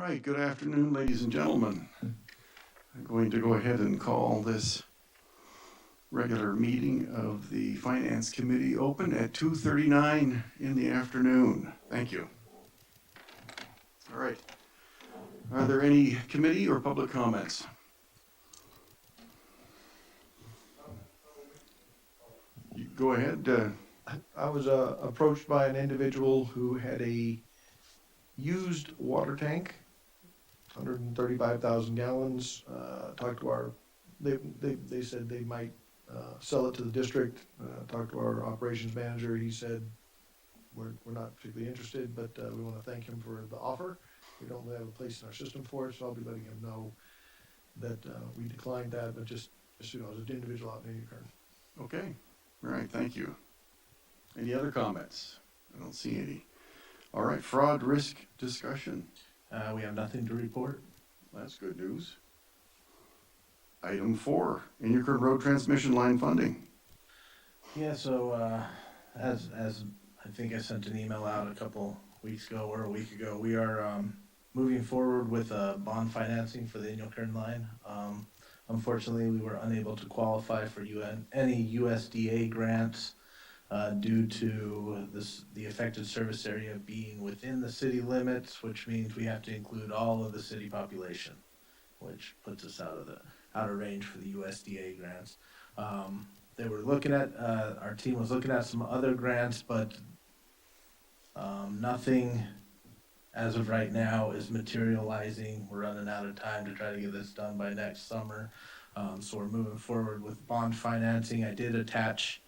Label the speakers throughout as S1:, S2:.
S1: right, good afternoon, ladies and gentlemen. I'm going to go ahead and call this regular meeting of the Finance Committee open at 2:39 in the afternoon. Thank you. All right. Are there any committee or public comments? Go ahead.
S2: I was approached by an individual who had a used water tank, 135,000 gallons. Talked to they said they might sell it to the district. Talked to our operations manager. He said, we're not particularly interested, but we want to thank him for the offer. We don't have a place in our system for it, so I'll be letting him know that we declined that, but just you know, as an individual out in Unicorn.
S1: Okay. All right, thank you. Any other comments? I don't see any. All right, fraud risk discussion.
S3: We have nothing to report.
S1: That's good news. Item 4, Unicorn Road transmission line funding.
S3: Yeah, so as I think I sent an email out a couple weeks ago or a week ago, we are moving forward with bond financing for the Unicorn line. Unfortunately, we were unable to qualify for any USDA grants due to the affected service area being within the city limits, which means we have to include all of the city population, which puts us out of range for the USDA grants. They were looking at, our team was looking at some other grants, but nothing as of right now is materializing. We're running out of time to try to get this done by next summer. So we're moving forward with bond financing. I did attach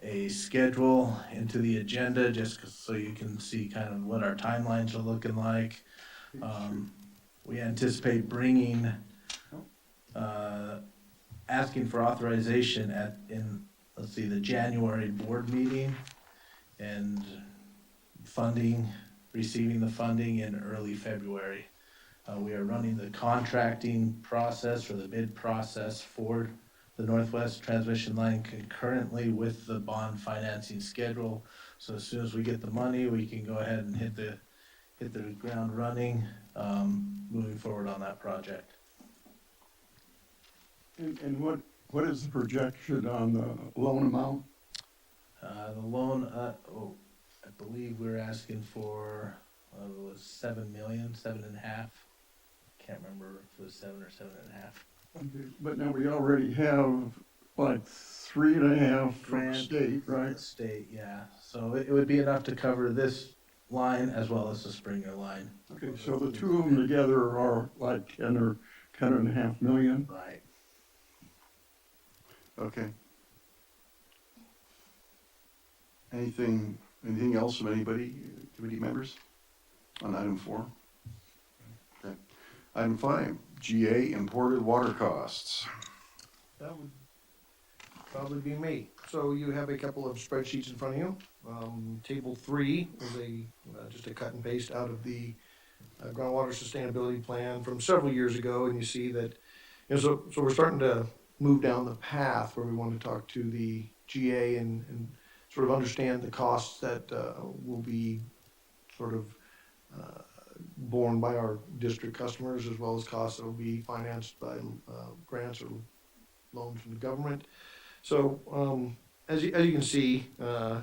S3: a schedule into the agenda just so you can see kind of what our timelines are looking like. We anticipate bringing, asking for authorization in the January board meeting, and receiving the funding in early February. We are running the contracting process or the bid process for the Northwest transmission line concurrently with the bond financing schedule. So as soon as we get the money, we can go ahead and hit the ground running, moving forward on that project.
S4: And what is the projection on the loan amount?
S3: The loan, I believe we're asking for, it was 7 million, 7.5. Can't remember if it was 7 or 7.5.
S4: Okay, but now we already have like 3.5 from the state, right?
S3: State, yeah. So it would be enough to cover this line as well as the Springer line.
S4: Okay, so the two of them together are like 10 or 10.5 million.
S3: Right.
S1: Okay. Anything else from anybody, committee members, on item 4? Okay. Item 5, GA imported water costs.
S2: That would probably be me. So you have a couple of spreadsheets in front of you. Table 3 is just a cut and paste out of the groundwater sustainability plan from several years ago, and you see that, so we're starting to move down the path where we want to talk to the GA and sort of understand the costs that will be sort of borne by our district customers, as well as costs that will be financed by grants or loans from the government. So as you can see, I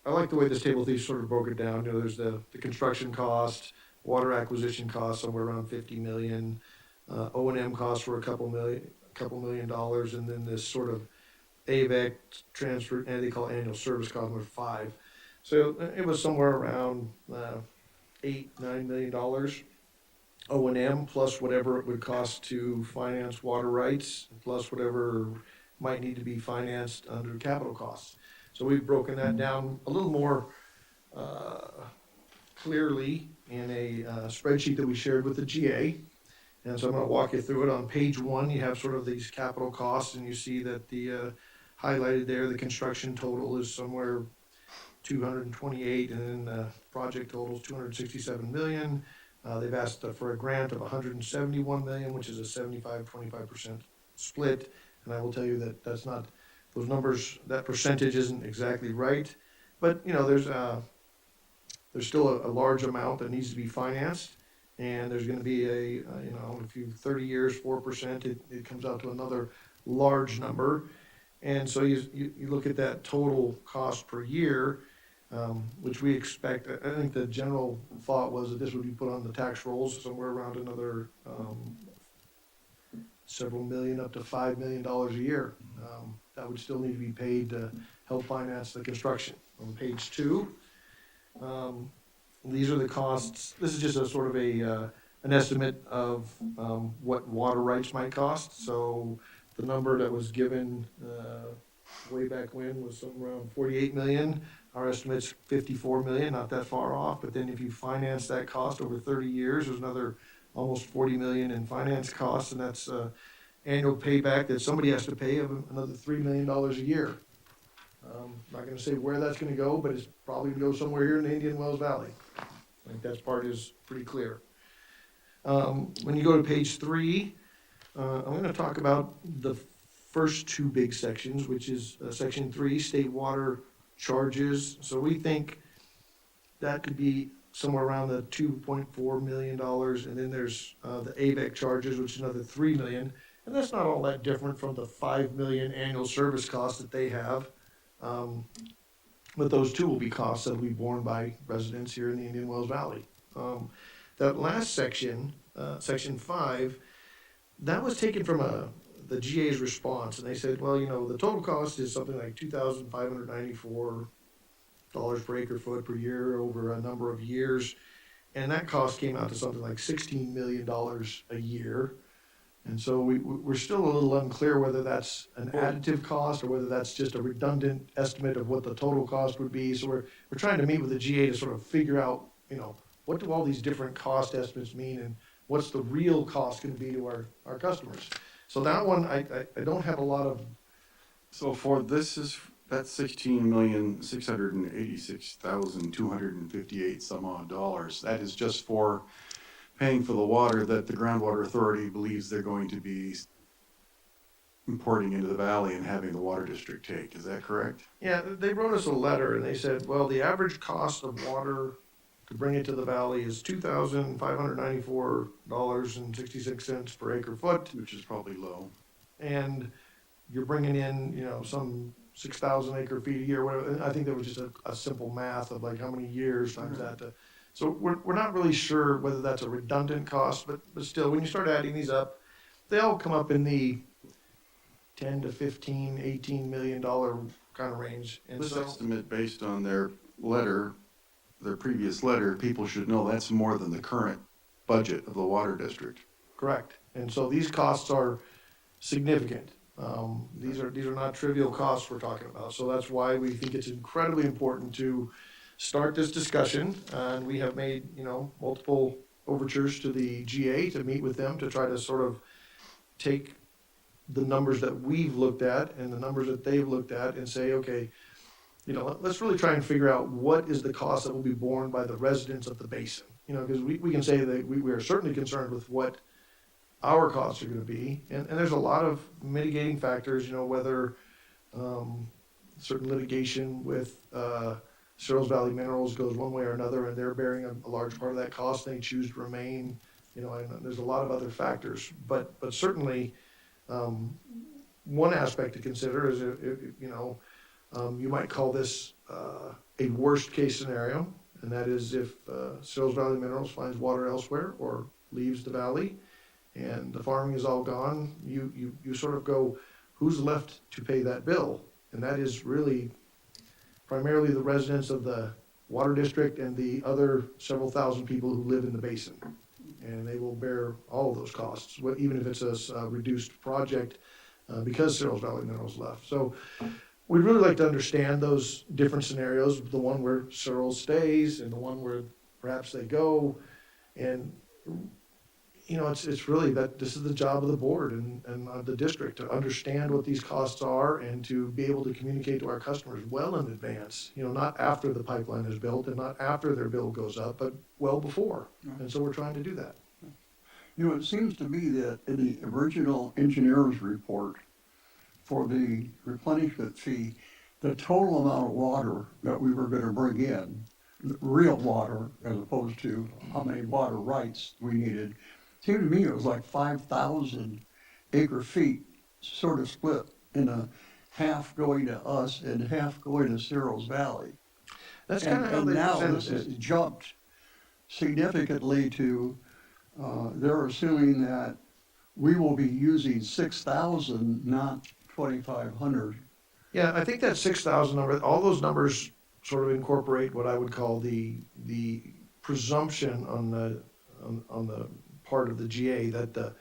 S2: like the way this table is sort of broken down. There's the construction cost, water acquisition costs somewhere around 50 million, O&M costs were a couple million dollars, and then this sort of AVEC transfer, and they call it annual service cost, number 5. So it was somewhere around $8-9 million O&M, plus whatever it would cost to finance water rights, plus whatever might need to be financed under capital costs. So we've broken that down a little more clearly in a spreadsheet that we shared with the GA. And so I'm going to walk you through it. On page 1, you have sort of these capital costs, and you see that the highlighted there, the construction total is somewhere 228, and then the project total is 267 million. They've asked for a grant of 171 million, which is a 75-25% split. And I will tell you that that's not, those numbers, that percentage isn't exactly right. But there's still a large amount that needs to be financed. And there's gonna be if you 30 years, 4%, it comes out to another large number. And so you look at that total cost per year, which we expect, I think the general thought was that this would be put on the tax rolls somewhere around another, several million, up to $5 million a year. That would still need to be paid to help finance the construction. On page 2, these are the costs. This is just a sort of an estimate of what water rights might cost. So the number that was given way back when was somewhere around 48 million. Our estimate's 54 million, not that far off. But then if you finance that cost over 30 years, there's another almost 40 million in finance costs, and that's annual payback that somebody has to pay of another $3 million a year. Not gonna say where that's gonna go, but it's probably gonna go somewhere here in the Indian Wells Valley. I think that part is pretty clear. When you go to page 3, I'm gonna talk about the first 2 big sections, which is section 3, state water charges. So we think that could be somewhere around the $2.4 million, and then there's the AVEC charges, which is another $3 million. And that's not all that different from the $5 million annual service costs that they have. But those 2 will be costs that will be borne by residents here in the Indian Wells Valley. That last section, section 5, that was taken from the GA's response, and they said, well, the total cost is something like $2,594 per acre foot per year over a number of years, and that cost came out to something like $16 million a year. And so we're still a little unclear whether that's an additive cost or whether that's just a redundant estimate of what the total cost would be. So we're trying to meet with the GA to sort of figure out, what do all these different cost estimates mean, and what's the real cost going to be to our customers. So that one, I don't have a lot of.
S1: So for that's 16,686,258 some odd dollars. That is just for paying for the water that the Groundwater Authority believes they're going to be importing into the valley and having the water district take. Is that correct?
S2: Yeah, they wrote us a letter and they said, well, the average cost of water to bring it to the valley is $2,594.66 per acre foot.
S1: Which is probably low.
S2: And you're bringing in, some 6,000 acre feet a year, whatever. And I think there was just a simple math of like how many years times that. So we're not really sure whether that's a redundant cost, but still, when you start adding these up, they all come up in the 10 to 15, $18 million kind of range. And
S1: This
S2: so,
S1: estimate based on their letter, their previous letter, people should know that's more than the current budget of the water district.
S2: correct. And so these costs are significant. These are not trivial costs we're talking about. So that's why we think it's incredibly important to start this discussion. And we have made, multiple overtures to the GA to meet with them to try to sort of take the numbers that we've looked at and the numbers that they've looked at and say, okay, let's really try and figure out what is the cost that will be borne by the residents of the basin. Because we can say that we are certainly concerned with what our costs are going to be. And there's a lot of mitigating factors, whether certain litigation with Searles Valley Minerals goes one way or another, and they're bearing a large part of that cost, and they choose to remain, and there's a lot of other factors. But certainly, one aspect to consider is, you might call this a worst case scenario, and that is if Searles Valley Minerals finds water elsewhere or leaves the valley, and the farming is all gone, you sort of go, who's left to pay that bill? And that is really primarily the residents of the water district and the other several thousand people who live in the basin. And they will bear all of those costs, even if it's a reduced project because Searles Valley Minerals left. So we'd really like to understand those different scenarios, the one where Searles stays and the one where perhaps they go. And it's really that this is the job of the board and of the district to understand what these costs are and to be able to communicate to our customers well in advance, not after the pipeline is built and not after their bill goes up, but well before. And so we're trying to do that.
S4: It seems to me that in the original engineer's report for the replenishment fee, the total amount of water that we were gonna bring in real water as opposed to how many water rights we needed. Seemed to me it was like 5,000 acre feet, sort of split in a half going to us and half going to Cerros Valley.
S2: That's kind of how
S4: And
S2: they
S4: now
S2: presented
S4: this has
S2: it.
S4: jumped significantly to, they're assuming that we will be using 6,000, not 2,500.
S2: Yeah, I think that 6,000 number, all those numbers sort of incorporate what I would call the presumption on the part of the GA that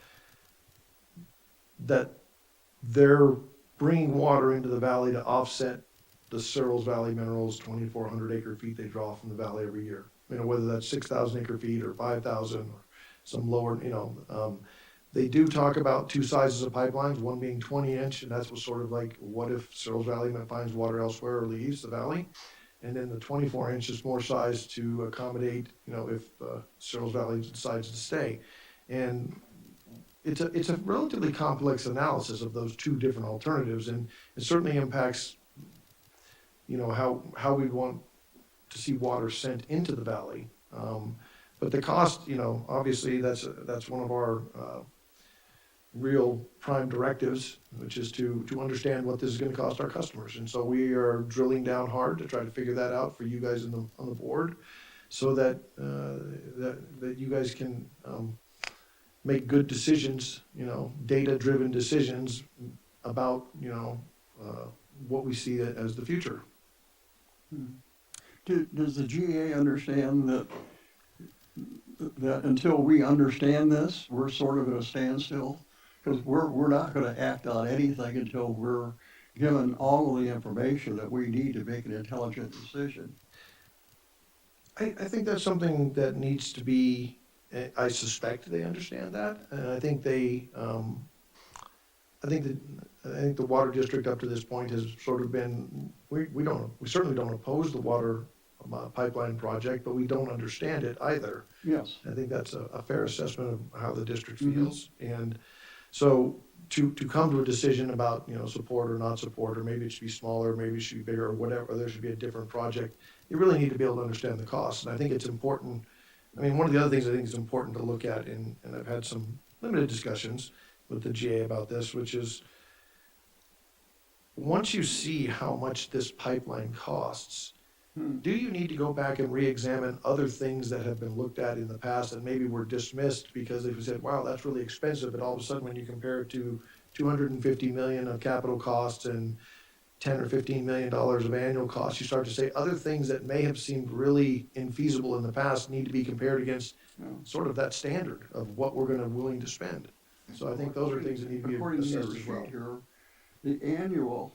S2: they're bringing water into the valley to offset the Searles Valley Minerals 2,400 acre feet they draw from the valley every year. You know, whether that's 6,000 acre feet or 5,000 or some lower, they do talk about two sizes of pipelines, one being 20-inch, and that's what's sort of like, what if Searles Valley finds water elsewhere or leaves the valley? And then the 24-inch is more size to accommodate, if Searles Valley decides to stay. And it's a relatively complex analysis of those two different alternatives, and it certainly impacts, how we want to see water sent into the valley. But the cost, obviously that's one of our real prime directives, which is to understand what this is going to cost our customers. And so we are drilling down hard to try to figure that out for you guys on the board, so that that you guys can make good decisions, data-driven decisions about what we see as the future.
S4: Does the GA understand that until we understand this, we're sort of at a standstill? Because we're not gonna act on anything until we're given all of the information that we need to make an intelligent decision.
S2: I think that's something that needs to be, I suspect they understand that, and I think I think the water district up to this point has sort of been, we certainly don't oppose the water pipeline project, but we don't understand it either.
S4: Yes.
S2: I think that's a fair assessment of how the district feels. And so to come to a decision about, support or not support, or maybe it should be smaller, maybe it should be bigger, or whatever, or there should be a different project, you really need to be able to understand the costs. And I think it's important. I mean, one of the other things I think is important to look at, and I've had some limited discussions with the GA about this, which is once you see how much this pipeline costs, do you need to go back and re-examine other things that have been looked at in the past that maybe were dismissed because they said, wow, that's really expensive, but all of a sudden when you compare it to 250 million of capital costs and 10 or 15 million dollars of annual costs, you start to say other things that may have seemed really infeasible in the past need to be compared against sort of that standard of what we're willing to spend. So I think those are things that need to be
S4: According to your
S2: assessed as well.
S4: sheet here, the annual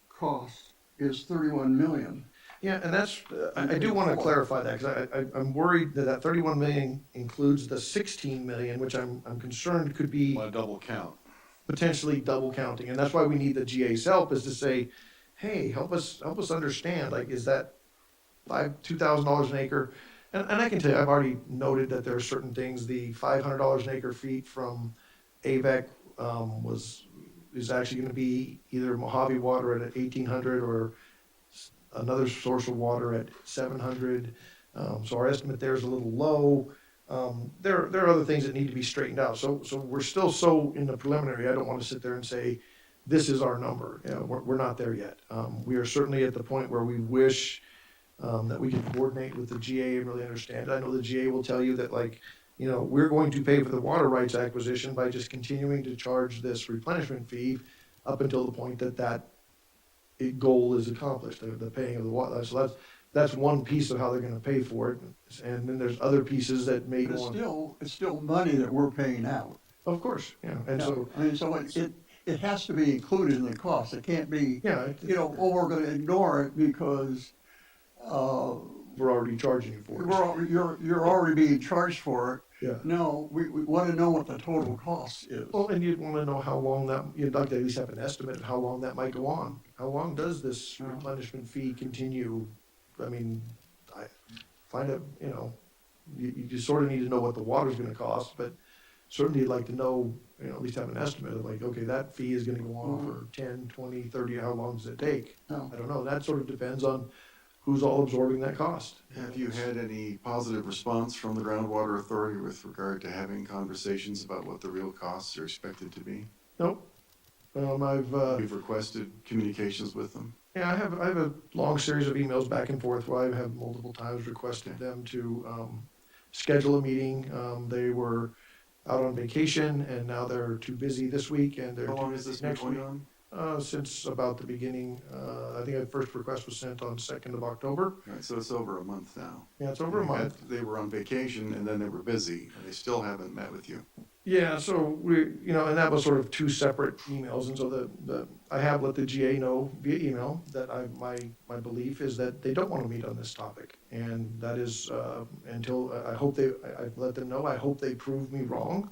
S4: cost is 31 million.
S2: Yeah, and that's, I do want to clarify that, because I'm worried that 31 million includes the 16 million, which I'm concerned could be
S1: Want to double count?
S2: potentially double counting. And that's why we need the GA's help, is to say, hey, help us understand, like, is that $2,000 an acre? And I can tell you, I've already noted that there are certain things, the $500 an acre feet from AVEC is actually going to be either Mojave water at 1,800 or another source of water at 700. So our estimate there is a little low. There are other things that need to be straightened out. So we're still so in the preliminary. I don't want to sit there and say, this is our number. We're not there yet. We are certainly at the point where we wish that we could coordinate with the GA and really understand it. I know the GA will tell you that, like, we're going to pay for the water rights acquisition by just continuing to charge this replenishment fee up until the point that goal is accomplished, the paying of the water. So that's one piece of how they're going to pay for it. And then there's other pieces that may
S4: But
S2: go on.
S4: it's still money that we're paying out.
S2: Of course, yeah. And so,
S4: I mean, so it has to be included in the cost. It can't be,
S2: yeah,
S4: we're gonna ignore it because,
S2: we're already charging you for it.
S4: you're already being charged for it.
S2: Yeah.
S4: No, we wanna know what the total cost is.
S2: Well, and you'd want to know how long you'd like to at least have an estimate of how long that might go on. How long does this replenishment fee continue? I mean, I find it, you just sort of need to know what the water's going to cost, but certainly you'd like to know, at least have an estimate of, like, okay, that fee is going to go on for 10, 20, 30, how long does it take?
S4: No.
S2: I don't know. That sort of depends on who's all absorbing that cost.
S1: Have you had any positive response from the groundwater authority with regard to having conversations about what the real costs are expected to be?
S2: Nope.
S1: We've requested communications with them.
S2: Yeah, I have a long series of emails back and forth where I have multiple times requested them to schedule a meeting. They were out on vacation and now they're too busy this week and they're
S1: How
S2: too
S1: long has
S2: busy
S1: this been
S2: next
S1: going
S2: week.
S1: on?
S2: Since about the beginning, I think the first request was sent on 2nd of October.
S1: Right, so it's over a month now.
S2: Yeah, it's over a month.
S1: They were on vacation and then they were busy, and they still haven't met with you.
S2: Yeah, so and that was sort of two separate emails, and so I have let the GA know via email that my belief is that they don't want to meet on this topic, and that is until I've let them know, I hope they prove me wrong,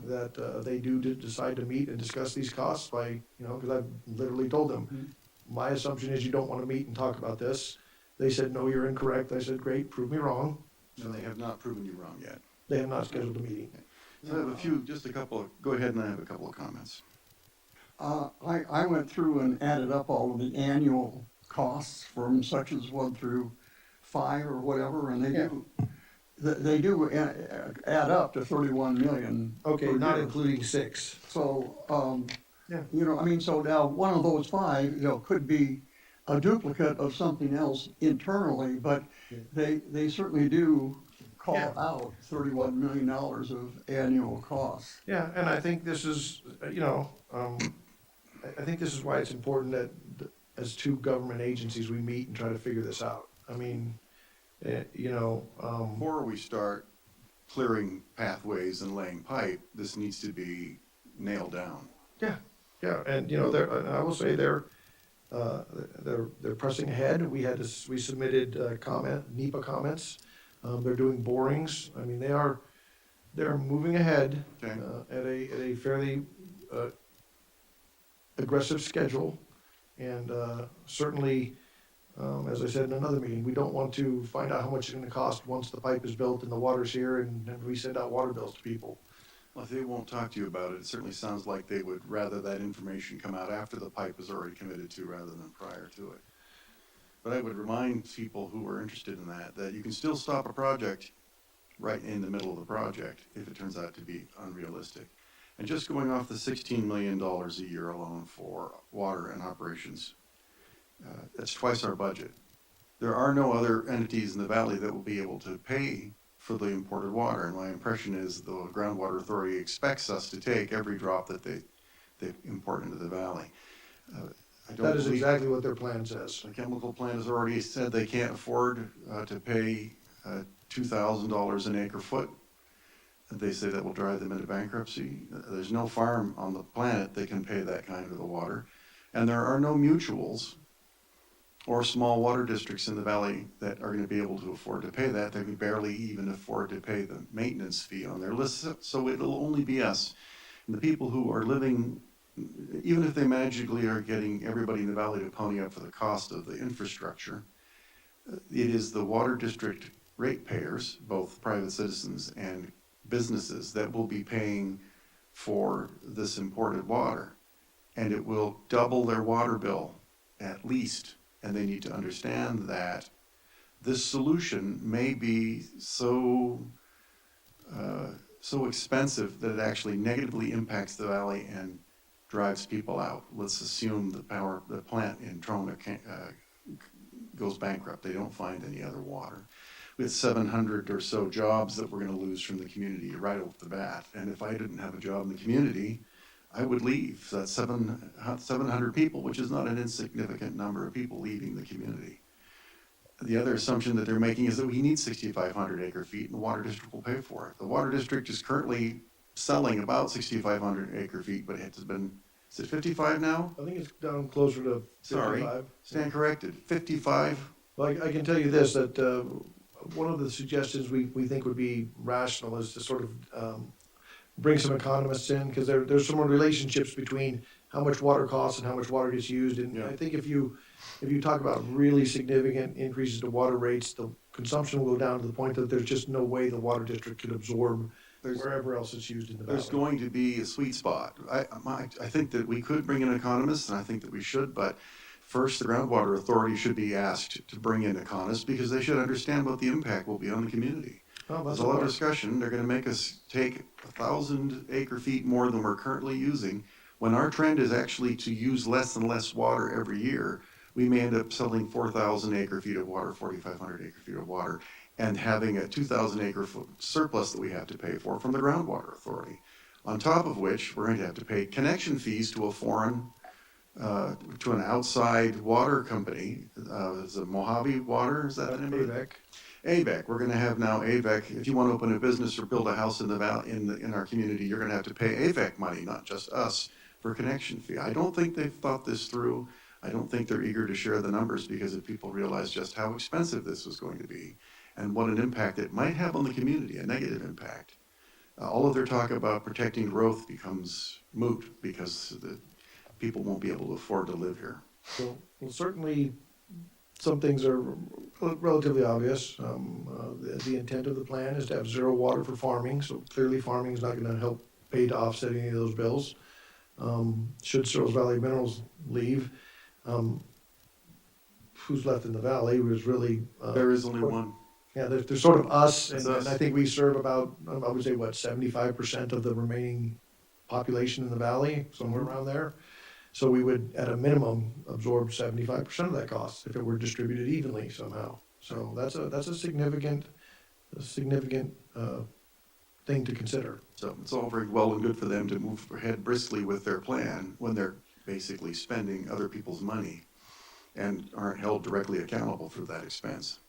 S2: that they do decide to meet and discuss these costs by, because I've literally told them, my assumption is you don't want to meet and talk about this. They said, no, you're incorrect. I said, great, prove me wrong.
S1: And they have not proven you wrong yet.
S2: They have not scheduled a meeting.
S1: So I have go ahead, and I have a couple of comments.
S4: I went through and added up all of the annual costs from sections 1 through 5 or whatever, and they do add up to 31 million.
S2: Okay,
S4: per
S2: not
S4: year.
S2: including 6.
S4: So,
S2: Yeah.
S4: so now one of those 5, could be a duplicate of something else internally, but
S2: Yeah.
S4: they certainly do call
S2: Yeah.
S4: out $31 million of annual costs.
S2: Yeah, and I think this is, I think this is why it's important that as two government agencies, we meet and try to figure this out. I mean,
S1: Before we start clearing pathways and laying pipe, this needs to be nailed down.
S2: yeah, and I will say they're pressing ahead. We submitted NEPA comments. They're doing borings. I mean, they're moving ahead
S1: Okay.
S2: at a fairly aggressive schedule, and certainly, as I said in another meeting, we don't want to find out how much it's going to cost once the pipe is built and the water's here, and we send out water bills to people.
S1: Well, if they won't talk to you about it, it certainly sounds like they would rather that information come out after the pipe is already committed to rather than prior to it. But I would remind people who are interested in that you can still stop a project right in the middle of the project if it turns out to be unrealistic. And just going off the $16 million a year alone for water and operations, that's twice our budget. There are no other entities in the valley that will be able to pay for the imported water, and my impression is the groundwater authority expects us to take every drop that they import into the valley.
S2: That is exactly what their plan says.
S1: The chemical plant has already said they can't afford to pay $2,000 an acre foot. They say that will drive them into bankruptcy. There's no farm on the planet that can pay that kind of the water. And there are no mutuals or small water districts in the valley that are going to be able to afford to pay that. They can barely even afford to pay the maintenance fee on their list. So it'll only be us. And the people who are living, even if they magically are getting everybody in the valley to pony up for the cost of the infrastructure, it is the water district ratepayers, both private citizens and businesses, that will be paying for this imported water. And it will double their water bill at least. And they need to understand that this solution may be so expensive that it actually negatively impacts the valley and drives people out. Let's assume the plant in Trona goes bankrupt. They don't find any other water. We had 700 or so jobs that we're going to lose from the community right off the bat. And if I didn't have a job in the community, I would leave. So that's 700 people, which is not an insignificant number of people leaving the community. The other assumption that they're making is that we need 6,500 acre feet and the water district will pay for it. The water district is currently selling about 6,500 acre feet, but it has been, is it 55 now?
S2: I think it's down closer to 55.
S1: Sorry, stand corrected, 55?
S2: Well, I can tell you this, that one of the suggestions we think would be rational is to sort of bring some economists in, because there's some relationships between how much water costs and how much water gets used. And
S1: Yeah.
S2: I think if you talk about really significant increases to water rates, the consumption will go down to the point that there's just no way the water district could absorb wherever else it's used in the valley.
S1: There's going to be a sweet spot. I think that we could bring in economists, and I think that we should, but first, the groundwater authority should be asked to bring in economists because they should understand what the impact will be on the community.
S2: Well,
S1: There's
S2: that's
S1: a lot of
S2: part.
S1: discussion. They're gonna make us take 1,000 acre feet more than we're currently using. When our trend is actually to use less and less water every year, we may end up selling 4,000 acre feet of water, 4,500 acre feet of water, and having a 2,000 acre foot surplus that we have to pay for from the groundwater authority. On top of which, we're going to have to pay connection fees to a foreign, to an outside water company. Is it Mojave Water? Is that the name of it?
S2: AVEC.
S1: AVEC. We're going to have now AVEC. If you want to open a business or build a house in the valley, in our community, you're going to have to pay AVEC money, not just us, for connection fee. I don't think they've thought this through. I don't think they're eager to share the numbers because if people realize just how expensive this was going to be and what an impact it might have on the community, a negative impact. All of their talk about protecting growth becomes moot because the people won't be able to afford to live here.
S2: So, well, certainly, some things are relatively obvious. The intent of the plan is to have zero water for farming, so clearly farming is not gonna help pay to offset any of those bills. Should Searles Valley Minerals leave, who's left in the valley was really.
S1: There is only one.
S2: Yeah, there's sort of us,
S1: It's
S2: and
S1: us.
S2: I think we serve about, I would say, what, 75% of the remaining population in the valley, somewhere around there. So we would, at a minimum, absorb 75% of that cost if it were distributed evenly somehow. So that's a significant thing to consider.
S1: So it's all very well and good for them to move ahead briskly with their plan when they're basically spending other people's money and aren't held directly accountable for that expense.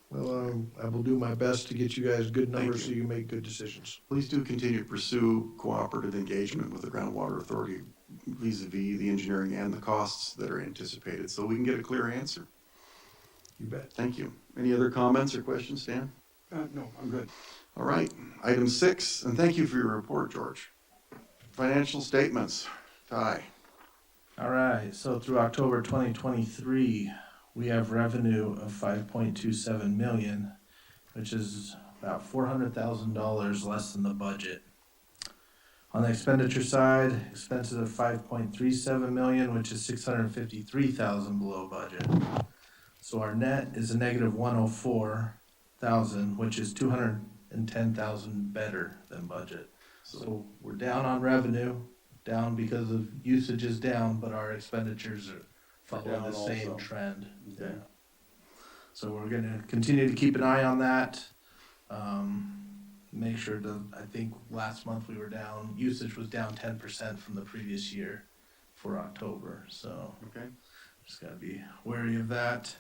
S2: Well, I will do my best to get you guys good numbers so
S1: you.
S2: you make good decisions.
S1: Please do continue to pursue cooperative engagement with the groundwater authority vis-a-vis the engineering and the costs that are anticipated so we can get a clear answer.
S2: You bet.
S1: Thank you. Any other comments or questions, Dan?
S4: No, I'm good.
S1: All right, item 6, and thank you for your report, George. Financial statements. Ty.
S3: All right, so through October 2023, we have revenue of 5.27 million, which is about $400,000 less than the budget. On the expenditure side, expenses of 5.37 million, which is 653,000 below budget. So our net is a negative 104,000, which is 210,000 better than budget. So we're down on revenue, down because of usage is down, but our expenditures are following
S4: Down
S3: the same
S4: also.
S3: trend.
S1: Okay.
S3: Yeah. So we're gonna continue to keep an eye on that. Make sure to, I think last month we were down, usage was down 10% from the previous year for October, so
S1: Okay.
S3: just gotta be wary of that.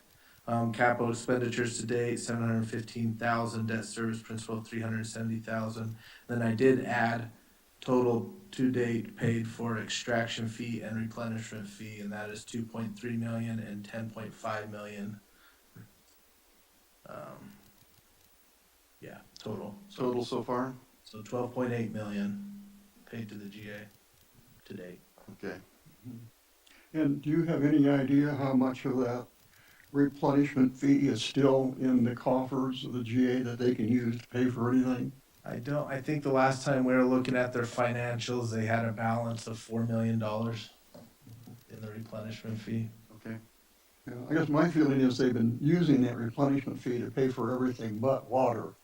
S3: Capital expenditures to date, 715,000, debt service principal, 370,000. Then I did add total to date paid for extraction fee and replenishment fee, and that is 2.3 million and 10.5 million. Yeah, total.
S1: Total so far?
S3: So 12.8 million paid to the GA to date.
S1: Okay.
S4: And do you have any idea how much of that replenishment fee is still in the coffers of the GA that they can use to pay for anything?
S3: I think the last time we were looking at their financials, they had a balance of $4 million in the replenishment fee.
S1: Okay.
S4: Yeah, I guess my feeling is they've been using that replenishment fee to pay for everything but water.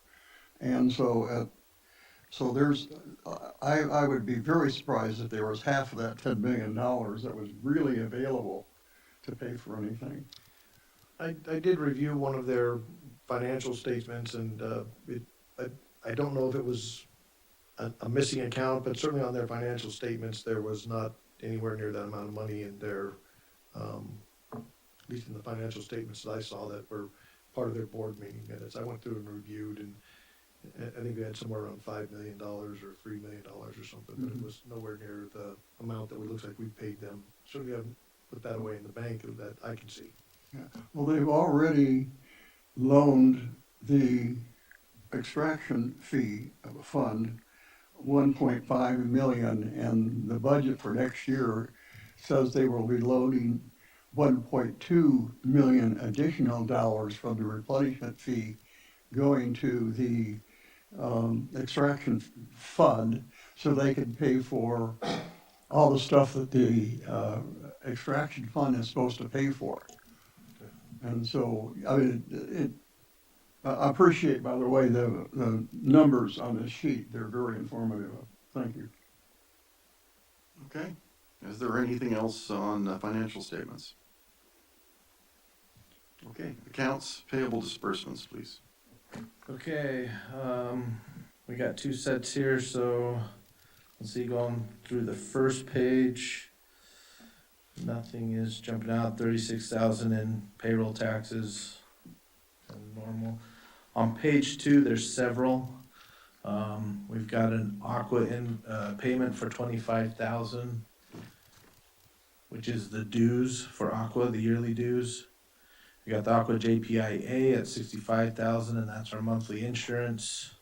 S4: And so, there's, I would be very surprised if there was half of that $10 million that was really available to pay for anything.
S2: I did review one of their financial statements, and I don't know if it was a missing account, but certainly on their financial statements, there was not anywhere near that amount of money in their, at least in the financial statements that I saw that were part of their board meeting minutes. I went through and reviewed, and I think they had somewhere around $5 million or $3 million or something, but it was nowhere near the amount that it looks like we paid them. Certainly haven't put that away in the bank that I can see.
S4: Yeah. Well, they've already loaned the extraction fee of a fund, 1.5 million, and the budget for next year says they will be loading 1.2 million additional dollars from the replenishment fee going to the extraction fund so they can pay for all the stuff that the extraction fund is supposed to pay for. And so, I mean, I appreciate, by the way, the numbers on this sheet. They're very informative. Thank you.
S1: Okay. Is there anything else on financial statements? Okay, accounts payable disbursements, please.
S3: Okay, we got two sets here, so let's see, going through the first page. Nothing is jumping out, 36,000 in payroll taxes, normal. On page 2, there's several. We've got an Aqua payment for 25,000, which is the dues for Aqua, the yearly dues. We got the Aqua JPIA at 65,000, and that's our monthly insurance.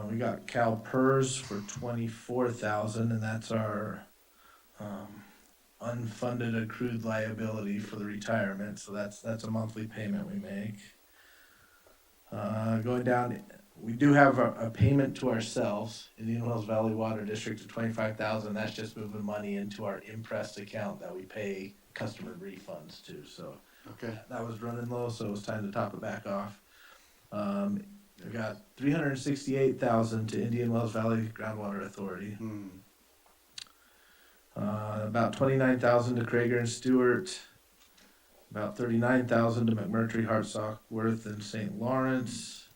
S3: We got CalPERS for 24,000, and that's our unfunded accrued liability for the retirement. So that's a monthly payment we make. Going down, we do have a payment to ourselves, Indian Wells Valley Water District of 25,000. That's just moving money into our impressed account that we pay customer refunds to. So
S1: Okay.
S3: that was running low, so it was time to top it back off. We got 368,000 to Indian Wells Valley Groundwater Authority. About 29,000 to Krager and Stewart. About 39,000 to McMurtry, Hartsock, Worth, and St. Lawrence.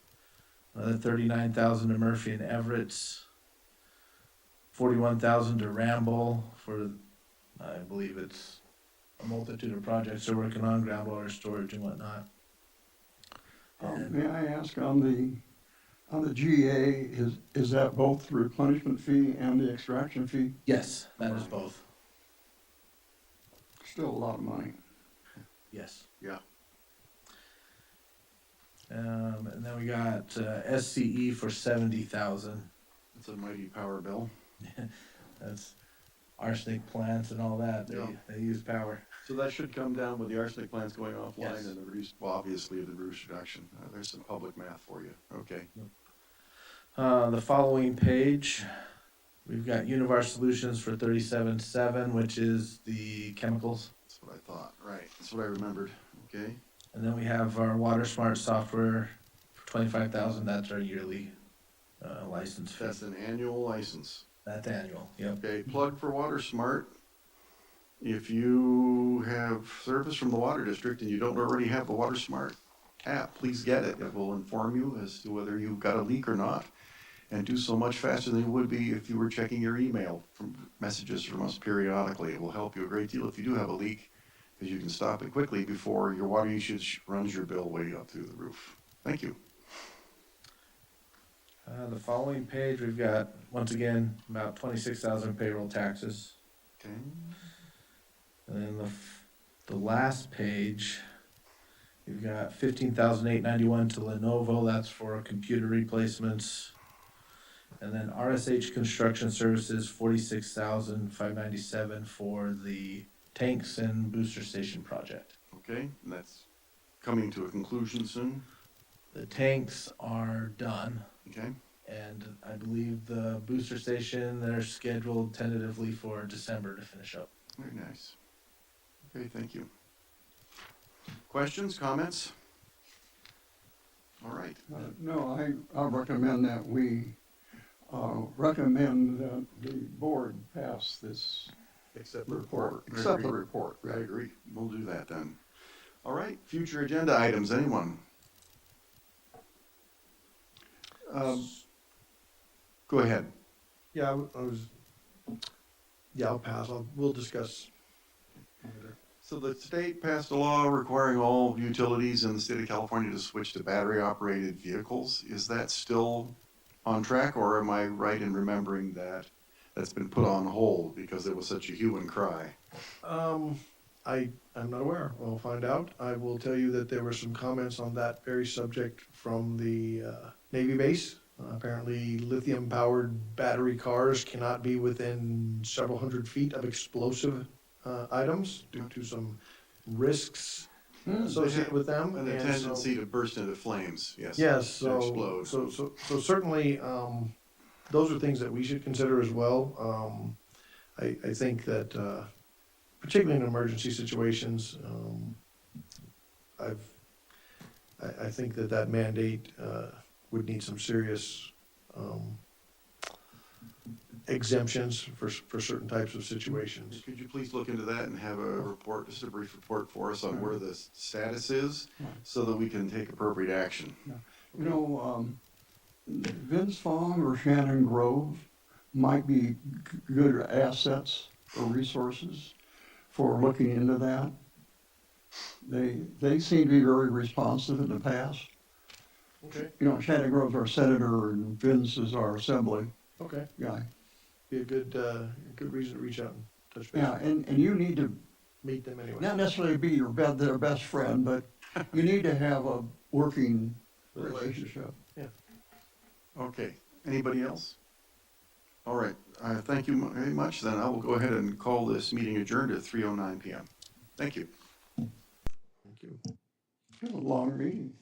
S3: Another 39,000 to Murphy and Everett's. 41,000 to Ramble for, I believe it's a multitude of projects they're working on, groundwater storage and whatnot.
S4: May I ask on the GA, is that both the replenishment fee and the extraction fee?
S3: Yes, that is both.
S4: Still a lot of money.
S3: Yes.
S1: Yeah.
S3: And then we got SCE for 70,000.
S1: It's a mighty power bill.
S3: That's arsenic plants and all that.
S1: Yeah.
S3: They use power.
S1: So that should come down with the arsenic plants going offline
S3: Yes.
S1: and the reduced, well, obviously the reduced reduction. There's some public math for you. Okay.
S3: The following page, we've got Univar Solutions for 37.7, which is the chemicals.
S1: That's what I thought. Right. That's what I remembered. Okay.
S3: And then we have our Water Smart software for 25,000. That's our yearly license fee.
S1: That's an annual license.
S3: That's annual. Yep.
S1: Okay. Plug for Water Smart. If you have service from the water district and you don't already have the Water Smart app, please get it. It will inform you as to whether you've got a leak or not, and do so much faster than you would be if you were checking your email from messages from us periodically. It will help you a great deal if you do have a leak, because you can stop it quickly before your water usage runs your bill way up through the roof. Thank you.
S3: The following page, we've got, once again, about 26,000 payroll taxes.
S1: Okay.
S3: And then the last page, we've got 15,891 to Lenovo. That's for computer replacements. And then RSH Construction Services, 46,597 for the tanks and booster station project.
S1: Okay, and that's coming to a conclusion soon.
S3: The tanks are done,
S1: Okay.
S3: and I believe the booster station, they're scheduled tentatively for December to finish up.
S1: Very nice. Okay, thank you. Questions, comments? All right.
S4: No, I recommend that we recommend that the board pass this
S1: Accept
S4: report.
S1: I
S4: Accept
S1: agree.
S4: the report,
S1: I
S4: right?
S1: agree. We'll do that then. All right, future agenda items, anyone? Go ahead.
S2: Yeah, I'll pass. We'll discuss later.
S1: So the state passed a law requiring all utilities in the state of California to switch to battery-operated vehicles. Is that still on track, or am I right in remembering that that's been put on hold because it was such a hue and cry?
S2: I'm not aware. We'll find out. I will tell you that there were some comments on that very subject from the Navy base. Apparently lithium-powered battery cars cannot be within several hundred feet of explosive items due to some risks associated with them.
S1: And the
S2: And so-
S1: tendency to burst into flames, yes.
S2: Yes,
S1: To explode.
S2: so certainly, those are things that we should consider as well. I think that, particularly in emergency situations. I think that mandate would need some serious exemptions for certain types of situations.
S1: Could you please look into that and have a report, just a brief report for us on where the status is, so that we can take appropriate action?
S4: You know, Vince Fong or Shannon Grove might be good assets or resources for looking into that. They seem to be very responsive in the past.
S2: Okay,
S4: You know, Shannon Grove's our senator and Vince is our assembly
S2: okay.
S4: guy.
S2: Be a good reason to reach out and touch base.
S4: Yeah, and you need to
S2: Meet them anyway.
S4: not necessarily be their best friend, but you need to have a working relationship.
S2: Yeah.
S1: Okay, anybody else? All right, thank you very much, then I will go ahead and call this meeting adjourned at 3:09 PM. Thank you.
S2: Thank you.
S4: It was a long meeting.